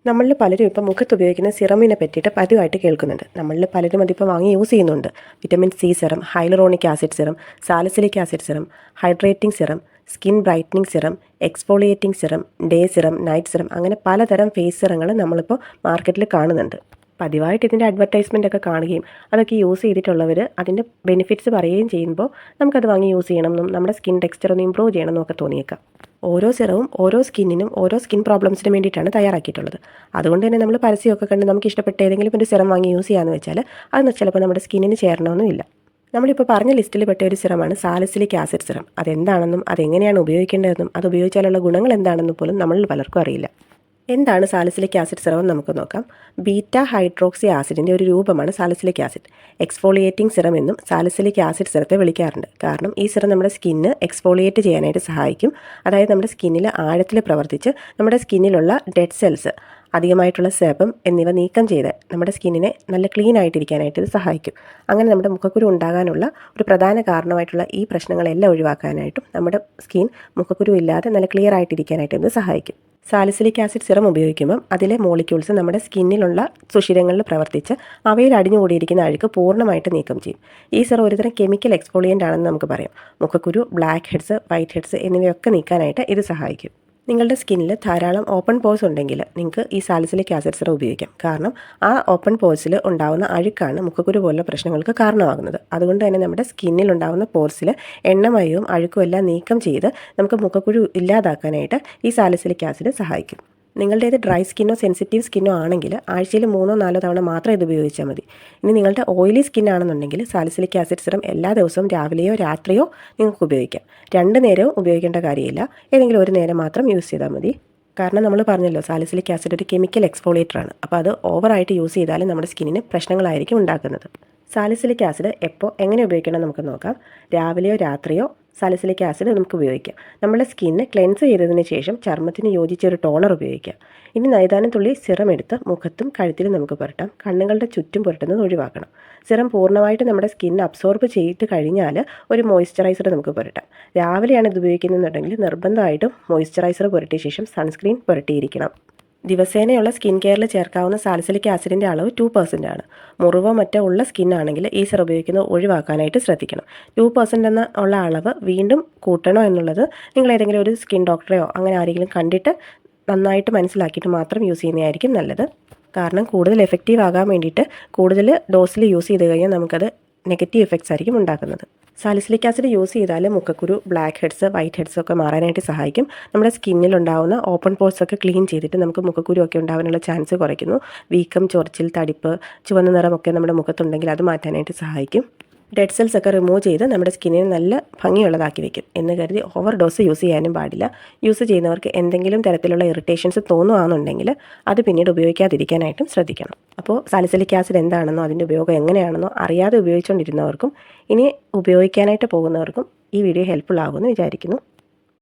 നമ്മളിൽ പലരും ഇപ്പോൾ മുഖത്ത് ഉപയോഗിക്കുന്ന സിറമിനെ പറ്റിയിട്ട് പതിവായിട്ട് കേൾക്കുന്നുണ്ട്. നമ്മളിൽ പലരും അതിപ്പോൾ വാങ്ങി യൂസ് ചെയ്യുന്നുണ്ട്. Vitamin C serum, hyaluronic acid serum, salicylic acid serum, hydrating serum, skin brightening serum, exfoliating serum, day serum, night serum, അങ്ങനെ പലതരം ഫേസ് സിറങ്ങൾ നമ്മളിപ്പോൾ മാർക്കറ്റിൽ കാണുന്നുണ്ട്. പതിവായിട്ട് ഇതിൻ്റെ അഡ്വർടൈസ്മെൻ്റ് ഒക്കെ കാണുകയും അതൊക്കെ യൂസ് ചെയ്തിട്ടുള്ളവർ അതിൻ്റെ ബെനിഫിറ്റ്സ് പറയുകയും ചെയ്യുമ്പോൾ നമുക്കത് വാങ്ങി യൂസ് ചെയ്യണമെന്നും നമ്മുടെ സ്കിൻ ടെക്സ്ചർ ഒന്ന് ഇമ്പ്രൂവ് ചെയ്യണമെന്നും ഒക്കെ തോന്നിയേക്കാം. ഓരോ സിറവും ഓരോ സ്കിന്നിനും ഓരോ സ്കിൻ പ്രോബ്ലംസിനും വേണ്ടിയിട്ടാണ് തയ്യാറാക്കിയിട്ടുള്ളത്. അതുകൊണ്ട് തന്നെ നമ്മൾ പരസ്യമൊക്കെ കണ്ട് നമുക്ക് ഇഷ്ടപ്പെട്ട ഏതെങ്കിലും ഒരു സിറം വാങ്ങി യൂസ് ചെയ്യാമെന്ന് വെച്ചാൽ അത് ചിലപ്പോൾ നമ്മുടെ സ്കിന്നിന് ചേരണമെന്നുമില്ല. നമ്മളിപ്പോൾ പറഞ്ഞ ലിസ്റ്റിൽ പെട്ട ഒരു സിറമാണ് സാലിസിലിക് ആസിഡ് സിറം. അതെന്താണെന്നും അതെങ്ങനെയാണ് ഉപയോഗിക്കേണ്ടതെന്നും അത് ഉപയോഗിച്ചാലുള്ള ഗുണങ്ങൾ എന്താണെന്നും പോലും നമ്മളിൽ പലർക്കും അറിയില്ല. എന്താണ് സാലിസിലിക് ആസിഡ് സിറം എന്ന് നമുക്ക് നോക്കാം. ബീറ്റ ഹൈഡ്രോക്സി ആസിഡിൻ്റെ ഒരു രൂപമാണ് സാലിസിലിക് ആസിഡ്. എക്സ്ഫോളിയേറ്റിംഗ് സിറം എന്നും സാലിസിലിക് ആസിഡ് സിറത്തെ വിളിക്കാറുണ്ട്. കാരണം ഈ സിറം നമ്മുടെ സ്കിന്ന് എക്സ്ഫോളിയേറ്റ് ചെയ്യാനായിട്ട് സഹായിക്കും. അതായത് നമ്മുടെ സ്കിന്നിൽ ആഴത്തിൽ പ്രവർത്തിച്ച് നമ്മുടെ സ്കിന്നിലുള്ള ഡെഡ് സെൽസ്, അധികമായിട്ടുള്ള സെബം എന്നിവ നീക്കം ചെയ്ത് നമ്മുടെ സ്കിന്നിനെ നല്ല ക്ലീൻ ആയിട്ടിരിക്കാനായിട്ട് ഇത് സഹായിക്കും. അങ്ങനെ നമ്മുടെ മുഖക്കുരു ഉണ്ടാകാനുള്ള ഒരു പ്രധാന കാരണമായിട്ടുള്ള ഈ പ്രശ്നങ്ങളെല്ലാം ഒഴിവാക്കാനായിട്ടും നമ്മുടെ സ്കിൻ മുഖക്കുരു ഇല്ലാതെ നല്ല ക്ലിയർ ആയിട്ടിരിക്കാനായിട്ടും ഇത് സഹായിക്കും. സാലിസിലിക് ആസിഡ് സിറം ഉപയോഗിക്കുമ്പം അതിലെ മോളിക്യൂൾസ് നമ്മുടെ സ്കിന്നിലുള്ള സുഷിരങ്ങളിൽ പ്രവർത്തിച്ച് അവയിൽ അടിഞ്ഞുകൂടിയിരിക്കുന്ന അഴുക്ക് പൂർണ്ണമായിട്ട് നീക്കം ചെയ്യും. ഈ സിറം ഒരുതരം കെമിക്കൽ എക്സ്ഫോളിയൻ്റ് ആണെന്ന് നമുക്ക് പറയാം. മുഖക്കുരു, ബ്ലാക്ക് ഹെഡ്സ്, വൈറ്റ് ഹെഡ്സ് എന്നിവയൊക്കെ നീക്കാനായിട്ട് ഇത് സഹായിക്കും. നിങ്ങളുടെ സ്കിന്നിൽ ധാരാളം ഓപ്പൺ പോഴ്സ് ഉണ്ടെങ്കിൽ നിങ്ങൾക്ക് ഈ സാലിസിലിക് ആസിഡ് സിറം ഉപയോഗിക്കാം. കാരണം ആ ഓപ്പൺ പോഴ്സിൽ ഉണ്ടാകുന്ന അഴുക്കാണ് മുഖക്കുരു പോലുള്ള പ്രശ്നങ്ങൾക്ക് കാരണമാകുന്നത്. അതുകൊണ്ട് തന്നെ നമ്മുടെ സ്കിന്നിൽ ഉണ്ടാകുന്ന പോഴ്സിൽ എണ്ണമയവും അഴുക്കും എല്ലാം നീക്കം ചെയ്ത് നമുക്ക് മുഖക്കുരു ഇല്ലാതാക്കാനായിട്ട് ഈ സാലിസിലിക് ആസിഡ് സഹായിക്കും. നിങ്ങളുടേത് ഡ്രൈ സ്കിന്നോ സെൻസിറ്റീവ് സ്കിന്നോ ആണെങ്കിൽ ആഴ്ചയിൽ 3-4 തവണ മാത്രം ഇത് ഉപയോഗിച്ചാൽ മതി. ഇനി നിങ്ങളുടെ ഓയിലി സ്കിൻ ആണെന്നുണ്ടെങ്കിൽ സാലിസിലിക് ആസിഡ് സിറം എല്ലാ ദിവസവും രാവിലെയോ രാത്രിയോ നിങ്ങൾക്ക് ഉപയോഗിക്കാം. 2 നേരവും ഉപയോഗിക്കേണ്ട കാര്യമില്ല. ഏതെങ്കിലും ഒരു നേരം മാത്രം യൂസ് ചെയ്താൽ മതി. കാരണം നമ്മൾ പറഞ്ഞല്ലോ, സാലിസിലിക് ആസിഡ് ഒരു കെമിക്കൽ എക്സ്ഫോളിയേറ്റർ ആണ്. അപ്പോൾ അത് ഓവറായിട്ട് യൂസ് ചെയ്താലും നമ്മുടെ സ്കിന്നിന് പ്രശ്നങ്ങളായിരിക്കും ഉണ്ടാക്കുന്നത്. സാലിസിലിക് ആസിഡ് എപ്പോൾ എങ്ങനെ ഉപയോഗിക്കണം നമുക്ക് നോക്കാം. രാവിലെയോ രാത്രിയോ സാലിസിലിക് ആസിഡ് നമുക്ക് ഉപയോഗിക്കാം. നമ്മുടെ സ്കിന്ന് ക്ലെൻസ് ചെയ്തതിന് ശേഷം ചർമ്മത്തിന് യോജിച്ച ഒരു ടോണർ ഉപയോഗിക്കാം. ഇനി നൈതാനം തുള്ളി സിറം എടുത്ത് മുഖത്തും കഴുത്തിലും നമുക്ക് പുരട്ടാം. കണ്ണുകളുടെ ചുറ്റും പുരട്ടുന്നത് ഒഴിവാക്കണം. സിറം പൂർണ്ണമായിട്ട് നമ്മുടെ സ്കിന്ന് അബ്സോർബ് ചെയ്ത് കഴിഞ്ഞാൽ ഒരു മോയ്സ്ചറൈസർ നമുക്ക് പുരട്ടാം. രാവിലെയാണ് ഇത് ഉപയോഗിക്കുന്നതെന്നുണ്ടെങ്കിൽ നിർബന്ധമായിട്ടും മോയ്സ്ചറൈസർ പുരട്ടിയ ശേഷം സൺസ്ക്രീൻ പുരട്ടിയിരിക്കണം. ദിവസേനയുള്ള സ്കിൻ കെയറിൽ ചേർക്കാവുന്ന സാലിസിലിക് ആസിഡിൻ്റെ അളവ് 2% ആണ്. മുറിവോ മറ്റോ ഉള്ള സ്കിന്നാണെങ്കിൽ ഈ സിറം ഉപയോഗിക്കുന്നത് ഒഴിവാക്കാനായിട്ട് ശ്രദ്ധിക്കണം. 2% എന്ന ഉള്ള അളവ് വീണ്ടും കൂട്ടണോ എന്നുള്ളത് നിങ്ങൾ ഏതെങ്കിലും ഒരു സ്കിൻ ഡോക്ടറെയോ അങ്ങനെ ആരെങ്കിലും കണ്ടിട്ട് നന്നായിട്ട് മനസ്സിലാക്കിയിട്ട് മാത്രം യൂസ് ചെയ്യുന്നതായിരിക്കും നല്ലത്. കാരണം കൂടുതൽ എഫക്റ്റീവ് ആകാൻ വേണ്ടിയിട്ട് കൂടുതൽ ഡോസിൽ യൂസ് ചെയ്ത് കഴിഞ്ഞാൽ നമുക്കത് നെഗറ്റീവ് എഫക്ട്സ് ആയിരിക്കും ഉണ്ടാക്കുന്നത്. സാലിസിലിക് ആസിഡ് യൂസ് ചെയ്താൽ മുഖക്കുരു, ബ്ലാക്ക് ഹെഡ്സ്, വൈറ്റ് ഹെഡ്സ് ഒക്കെ മാറാനായിട്ട് സഹായിക്കും. നമ്മുടെ സ്കിന്നിൽ ഉണ്ടാകുന്ന ഓപ്പൺ പോർസ് ഒക്കെ ക്ലീൻ ചെയ്തിട്ട് നമുക്ക് മുഖക്കുരു ഒക്കെ ഉണ്ടാകാനുള്ള ചാൻസ് കുറയ്ക്കുന്നു. വീക്കം, ചൊറിച്ചിൽ, തടിപ്പ്, ചുവന്ന നിറമൊക്കെ നമ്മുടെ മുഖത്തുണ്ടെങ്കിൽ അത് മാറ്റാനായിട്ട് സഹായിക്കും. ഡെഡ് സെൽസ് ഒക്കെ റിമൂവ് ചെയ്ത് നമ്മുടെ സ്കിന്നിനെ നല്ല ഭംഗിയുള്ളതാക്കി വെക്കും. എന്ന് കരുതി ഓവർ ഡോസ് യൂസ് ചെയ്യാനും പാടില്ല. യൂസ് ചെയ്യുന്നവർക്ക് എന്തെങ്കിലും തരത്തിലുള്ള ഇറിറ്റേഷൻസ് തോന്നുകയാണെന്നുണ്ടെങ്കിൽ അത് പിന്നീട് ഉപയോഗിക്കാതിരിക്കാനായിട്ടും ശ്രദ്ധിക്കണം. അപ്പോൾ സാലിസിലിക് ആസിഡ് എന്താണെന്നോ അതിൻ്റെ ഉപയോഗം എങ്ങനെയാണെന്നോ അറിയാതെ ഉപയോഗിച്ചുകൊണ്ടിരുന്നവർക്കും ഇനി ഉപയോഗിക്കാനായിട്ട് പോകുന്നവർക്കും ഈ വീഡിയോ ഹെൽപ്ഫുൾ ആകുമെന്ന് വിചാരിക്കുന്നു.